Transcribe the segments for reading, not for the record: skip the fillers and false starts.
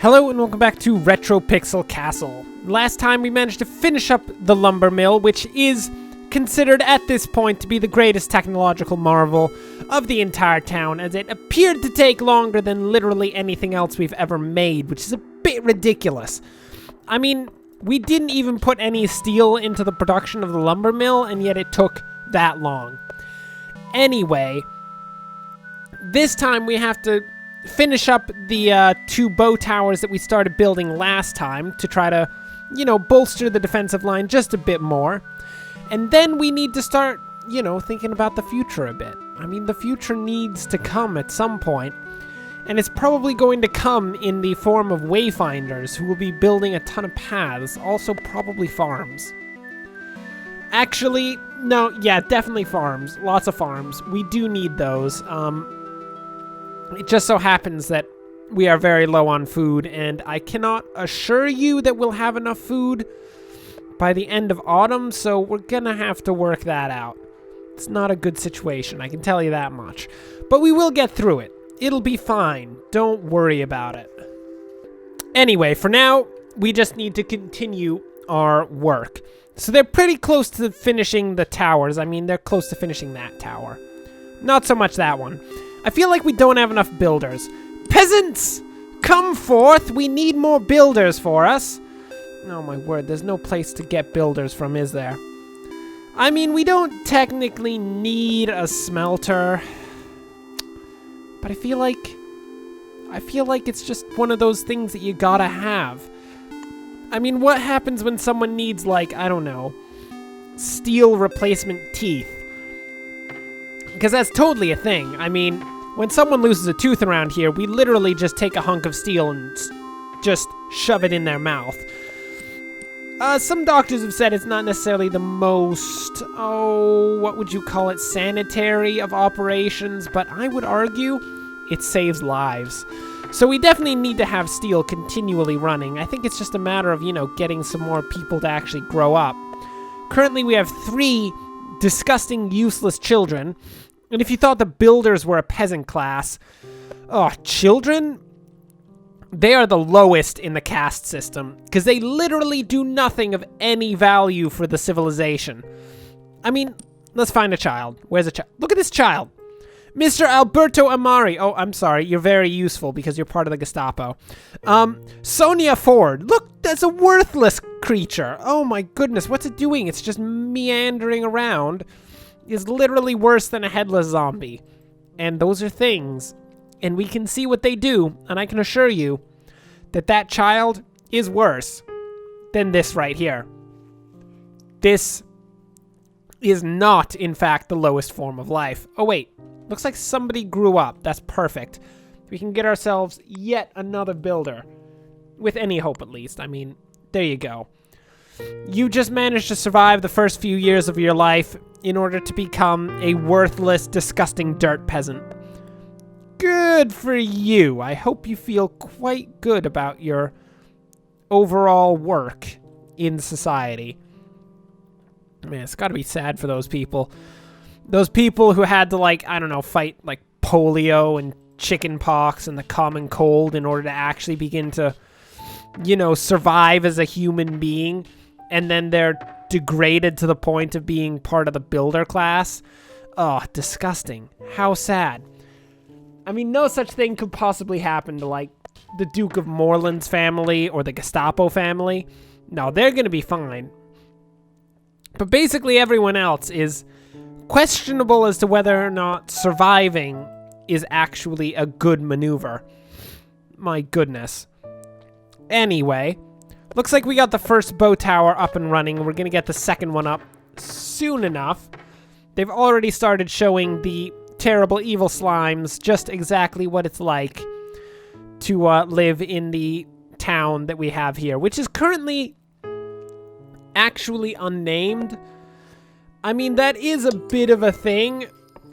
Hello and welcome back to Retro Pixel Castle. Last time we managed to finish up the lumber mill, which is considered at this point to be the greatest technological marvel of the entire town, as it appeared to take longer than literally anything else we've ever made, which is a bit ridiculous. I mean, we didn't even put any steel into the production of the lumber mill, and yet it took that long. Anyway, this time we have to finish up the two bow towers that we started building last time to try to, bolster the defensive line just a bit more. And then we need to start, thinking about the future a bit. I mean, the future needs to come at some point, and it's probably going to come in the form of wayfinders who will be building a ton of paths, also probably farms. Actually, no, yeah, definitely farms. Lots of farms. We do need those. It just so happens that we are very low on food, and I cannot assure you that we'll have enough food by the end of autumn, so we're gonna have to work that out. It's not a good situation, I can tell you that much. But we will get through it. It'll be fine. Don't worry about it. Anyway, for now, we just need to continue our work. So they're pretty close to finishing the towers. I mean, they're close to finishing that tower. Not so much that one. I feel like we don't have enough builders. Peasants! Come forth! We need more builders for us! Oh my word, there's no place to get builders from, is there? I mean, we don't technically need a smelter. But I feel like it's just one of those things that you gotta have. I mean, what happens when someone needs, like, I don't know, steel replacement teeth? Because that's totally a thing. I mean, when someone loses a tooth around here, we literally just take a hunk of steel and just shove it in their mouth. Some doctors have said it's not necessarily the most, what would you call it, sanitary of operations, but I would argue it saves lives. So we definitely need to have steel continually running. I think it's just a matter of, getting some more people to actually grow up. Currently we have 3 disgusting, useless children. And if you thought the builders were a peasant class, children? They are the lowest in the caste system, because they literally do nothing of any value for the civilization. I mean, let's find a child. Where's a child? Look at this child. Mr. Alberto Amari. Oh, I'm sorry. You're very useful because you're part of the Gestapo. Sonia Ford. Look, that's a worthless creature. Oh my goodness, what's it doing? It's just meandering around. Is literally worse than a headless zombie. And those are things. And we can see what they do, and I can assure you that that child is worse than this right here. This is not, in fact, the lowest form of life. Oh, wait. Looks like somebody grew up. That's perfect. We can get ourselves yet another builder. With any hope, at least. I mean, there you go. You just managed to survive the first few years of your life in order to become a worthless, disgusting dirt peasant. Good for you. I hope you feel quite good about your overall work in society. Man, it's gotta be sad for those people. Those people who had to, fight, polio and chicken pox and the common cold in order to actually begin to, survive as a human being. And then they're degraded to the point of being part of the builder class. Oh, disgusting. How sad. I mean, no such thing could possibly happen to, the Duke of Morland's family or the Gestapo family. No, they're gonna be fine. But basically everyone else is questionable as to whether or not surviving is actually a good maneuver. My goodness. Anyway, looks like we got the first bow tower up and running. We're gonna get the second one up soon enough. They've already started showing the terrible evil slimes just exactly what it's like to live in the town that we have here, which is currently actually unnamed. I mean, that is a bit of a thing.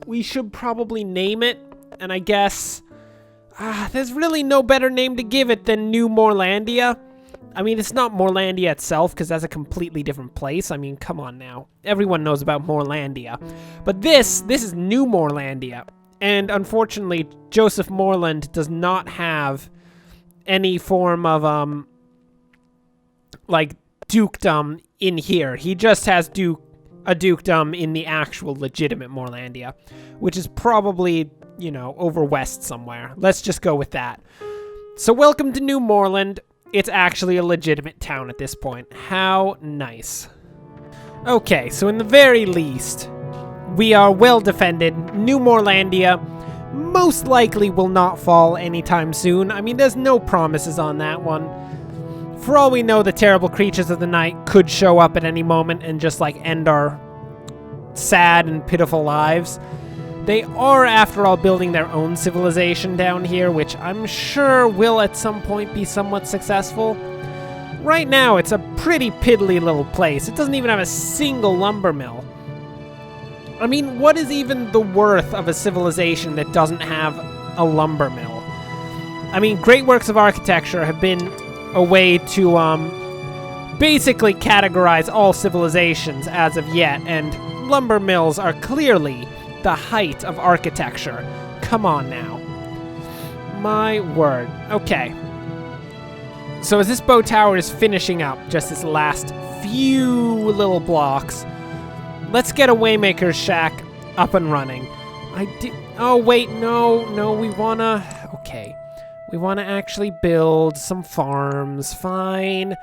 We should probably name it, and I guess there's really no better name to give it than New Morlandia. I mean, it's not Morlandia itself, because that's a completely different place. I mean, come on now. Everyone knows about Morlandia. But this is New Morlandia. And unfortunately, Joseph Morland does not have any form of, like, dukedom in here. He just has a dukedom in the actual legitimate Morlandia, which is probably, you know, over west somewhere. Let's just go with that. So welcome to New Morland. It's actually a legitimate town at this point. How nice. Okay, so in the very least, we are well defended. New Morlandia most likely will not fall anytime soon. I mean, there's no promises on that one. For all we know, the terrible creatures of the night could show up at any moment and just, like, end our sad and pitiful lives. They are, after all, building their own civilization down here, which I'm sure will at some point be somewhat successful. Right now, it's a pretty piddly little place. It doesn't even have a single lumber mill. I mean, what is even the worth of a civilization that doesn't have a lumber mill? I mean, great works of architecture have been a way to basically categorize all civilizations as of yet, and lumber mills are clearly the height of architecture. Come on now. My word. Okay. So as this bow tower is finishing up just this last few little blocks, let's get a Waymaker's Shack up and running. Oh wait, no, we wanna... Okay. We want to actually build some farms. Fine.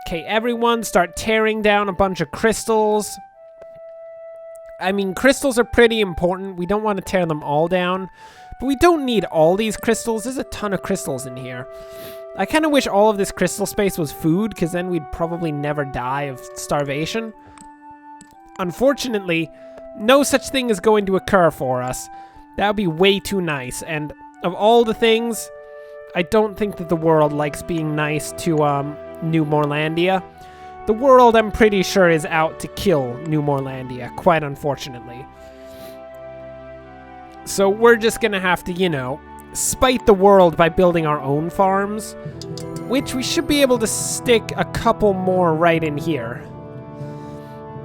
Okay, everyone start tearing down a bunch of crystals. I mean, crystals are pretty important. We don't want to tear them all down. But we don't need all these crystals. There's a ton of crystals in here. I kind of wish all of this crystal space was food, because then we'd probably never die of starvation. Unfortunately, no such thing is going to occur for us. That would be way too nice. And of all the things... I don't think that the world likes being nice to New Morlandia. The world, I'm pretty sure, is out to kill New Morlandia, quite unfortunately. So we're just gonna have to, you know, spite the world by building our own farms, which we should be able to stick a couple more right in here.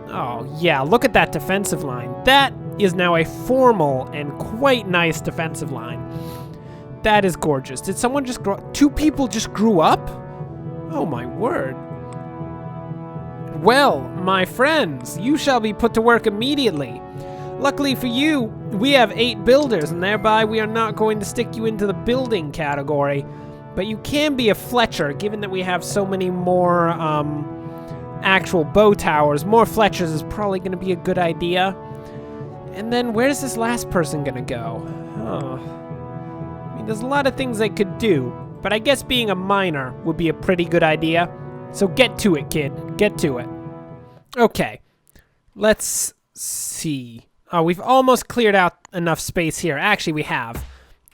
Oh, yeah, look at that defensive line. That is now a formal and quite nice defensive line. That is gorgeous. Did someone just grow up? 2 people just grew up? Oh my word. Well, my friends, you shall be put to work immediately. Luckily for you, we have 8 builders, and thereby we are not going to stick you into the building category. But you can be a Fletcher, given that we have so many more actual bow towers. More Fletchers is probably going to be a good idea. And then where's this last person going to go? Oh. There's a lot of things I could do, but I guess being a miner would be a pretty good idea. So get to it, kid. Get to it. Okay. Let's see. Oh, we've almost cleared out enough space here. Actually, we have.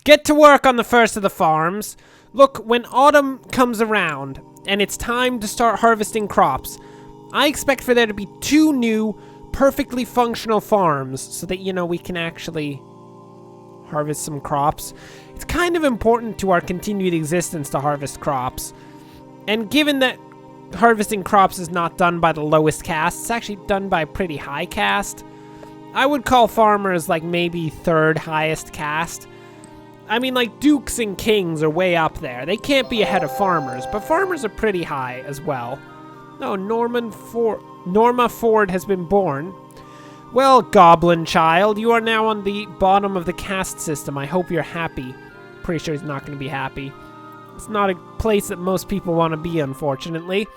Get to work on the first of the farms. Look, when autumn comes around and it's time to start harvesting crops, I expect for there to be 2 new, perfectly functional farms so that, you know, we can actually harvest some crops. It's kind of important to our continued existence to harvest crops. And given that harvesting crops is not done by the lowest caste, it's actually done by a pretty high caste. I would call farmers like maybe 3rd highest caste. I mean, like, dukes and kings are way up there. They can't be ahead of farmers, but farmers are pretty high as well. No, Norma Ford has been born. Well, goblin child, you are now on the bottom of the caste system. I hope you're happy. Pretty sure he's not going to be happy. It's not a place that most people want to be, unfortunately.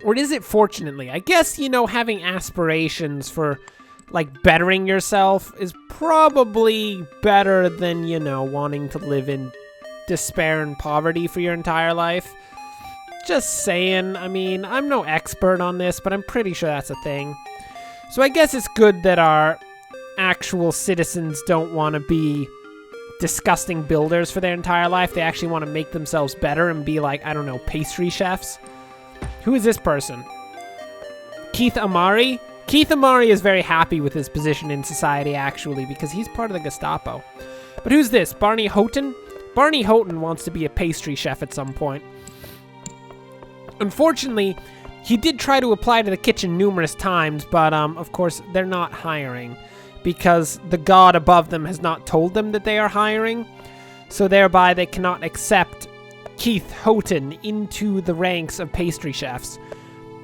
Or is it fortunately? I guess, you know, having aspirations for, like, bettering yourself is probably better than, you know, wanting to live in despair and poverty for your entire life. Just saying. I mean, I'm no expert on this, but I'm pretty sure that's a thing. So I guess it's good that our actual citizens don't want to be disgusting builders for their entire life. They actually want to make themselves better and be like, I don't know, pastry chefs. Who is this person? Keith Amari? Keith Amari is very happy with his position in society, actually, because he's part of the Gestapo. But who's this? Barney Houghton? Barney Houghton wants to be a pastry chef at some point. Unfortunately, he did try to apply to the kitchen numerous times, but of course, they're not hiring because the god above them has not told them that they are hiring. so thereby they cannot accept Keith Houghton into the ranks of pastry chefs,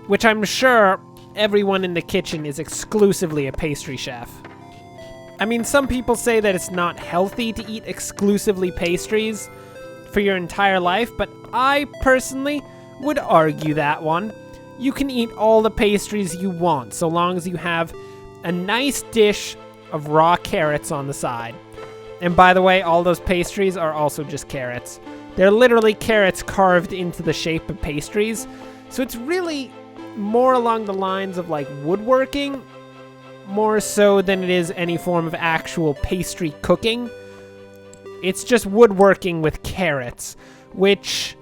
which I'm sure everyone in the kitchen is exclusively a pastry chef. I mean, some people say that it's not healthy to eat exclusively pastries for your entire life, but I personally would argue that one. You can eat all the pastries you want, so long as you have a nice dish of raw carrots on the side. And by the way, all those pastries are also just carrots. They're literally carrots carved into the shape of pastries, so it's really more along the lines of like woodworking, more so than it is any form of actual pastry cooking. It's just woodworking with carrots, which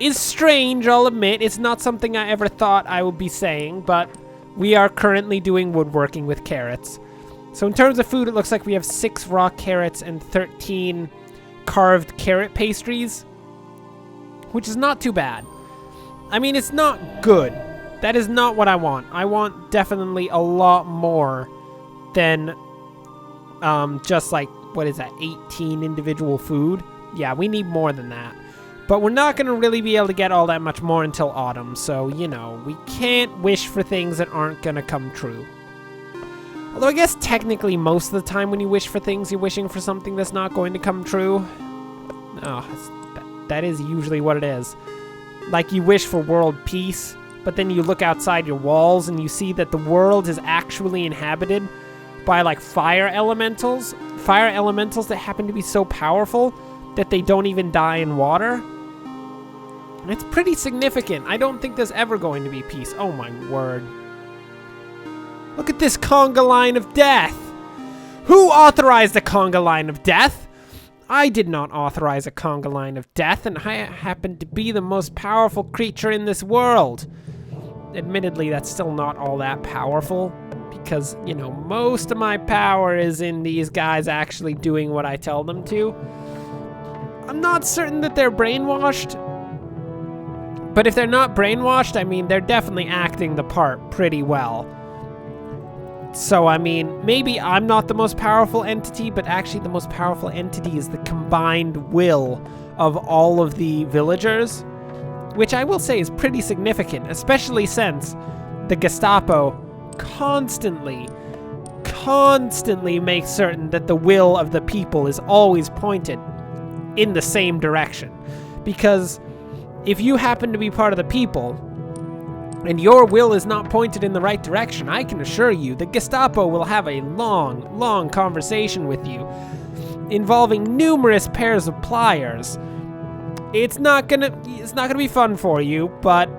is strange, I'll admit. It's not something I ever thought I would be saying, but we are currently doing woodworking with carrots. So in terms of food, it looks like we have 6 raw carrots and 13 carved carrot pastries, which is not too bad. I mean, it's not good. That is not what I want. I want definitely a lot more than just like, what is that, 18 individual food? Yeah, we need more than that. But we're not going to really be able to get all that much more until autumn, so, you know, we can't wish for things that aren't going to come true. Although I guess technically most of the time when you wish for things, you're wishing for something that's not going to come true. Oh, that is usually what it is. Like you wish for world peace, but then you look outside your walls and you see that the world is actually inhabited by like fire elementals that happen to be so powerful that they don't even die in water. And it's pretty significant. I don't think there's ever going to be peace. Oh my word. Look at this conga line of death. Who authorized the conga line of death? I did not authorize a conga line of death, and I happen to be the most powerful creature in this world. Admittedly, that's still not all that powerful, because, you know, most of my power is in these guys actually doing what I tell them to. I'm not certain that they're brainwashed, but if they're not brainwashed, I mean, they're definitely acting the part pretty well. So, I mean, maybe I'm not the most powerful entity, but actually the most powerful entity is the combined will of all of the villagers, which I will say is pretty significant, especially since the Gestapo constantly makes certain that the will of the people is always pointed in the same direction. Because if you happen to be part of the people, and your will is not pointed in the right direction, I can assure you the Gestapo will have a long conversation with you, involving numerous pairs of pliers. It's not gonna be fun for you, but,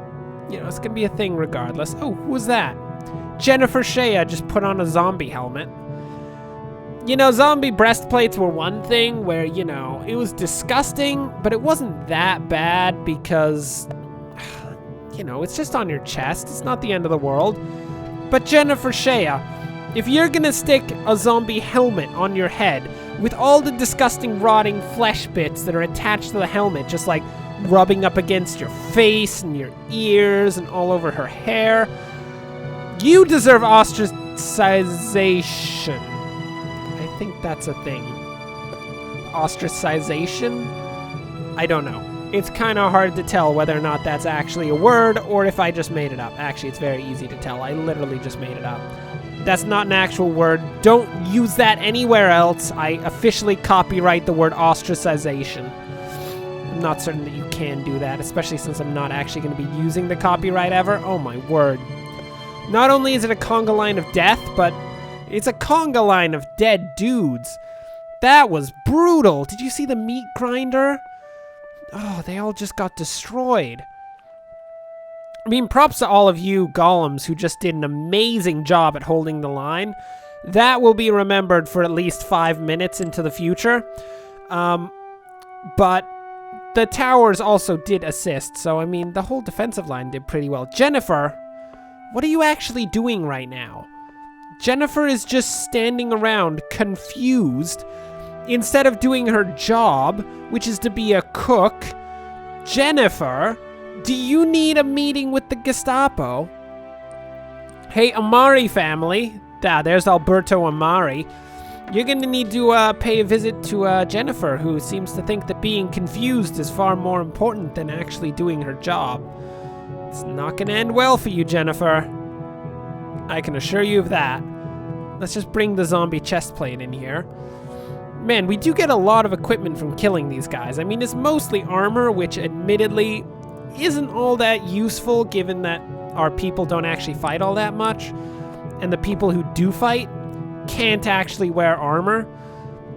you know, it's gonna be a thing regardless. Oh, who was that? Jennifer Shea just put on a zombie helmet. You know, zombie breastplates were one thing where, you know, it was disgusting, but it wasn't that bad because, you know, it's just on your chest. It's not the end of the world. But Jennifer Shea, if you're gonna stick a zombie helmet on your head with all the disgusting rotting flesh bits that are attached to the helmet, just like rubbing up against your face and your ears and all over her hair, you deserve ostracization. I think that's a thing. Ostracization? I don't know. It's kind of hard to tell whether or not that's actually a word or if I just made it up. Actually, it's very easy to tell. I literally just made it up. That's not an actual word. Don't use that anywhere else. I officially copyright the word ostracization. I'm not certain that you can do that, especially since I'm not actually going to be using the copyright ever. Oh my word. Not only is it a conga line of death, but it's a conga line of dead dudes. That was brutal. Did you see the meat grinder? Oh, they all just got destroyed. I mean, props to all of you golems who just did an amazing job at holding the line. That will be remembered for at least 5 minutes into the future. But the towers also did assist, so I mean, the whole defensive line did pretty well. Jennifer, what are you actually doing right now? Jennifer is just standing around confused instead of doing her job, which is to be a cook. Jennifer, do you need a meeting with the Gestapo? Hey, Amari family. There's Alberto Amari. You're gonna need to pay a visit to Jennifer, who seems to think that being confused is far more important than actually doing her job. It's not gonna end well for you, Jennifer. I can assure you of that. Let's just bring the zombie chest plate in here. Man, we do get a lot of equipment from killing these guys. I mean, it's mostly armor, which admittedly isn't all that useful given that our people don't actually fight all that much. And the people who do fight can't actually wear armor.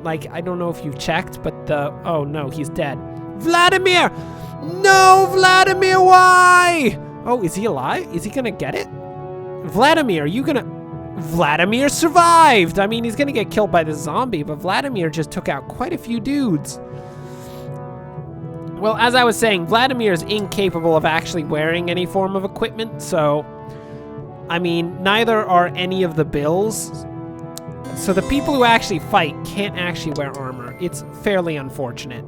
Like, I don't know if you've checked, but oh no, he's dead. Vladimir! No, Vladimir, why? Oh, is he alive? Is he gonna get it? Vladimir, Vladimir survived! I mean, he's gonna get killed by the zombie, but Vladimir just took out quite a few dudes. Well, as I was saying, Vladimir is incapable of actually wearing any form of equipment, so... I mean, neither are any of the Bills. So the people who actually fight can't actually wear armor. It's fairly unfortunate.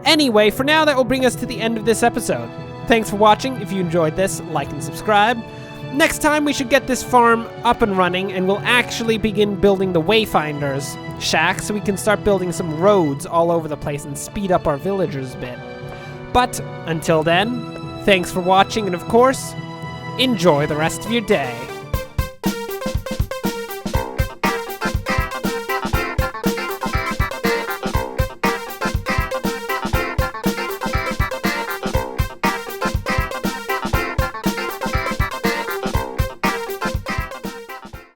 Anyway, for now, that will bring us to the end of this episode. Thanks for watching. If you enjoyed this, like and subscribe. Next time, we should get this farm up and running, and we'll actually begin building the Wayfinders shack so we can start building some roads all over the place and speed up our villagers a bit. But until then, thanks for watching, and of course, enjoy the rest of your day.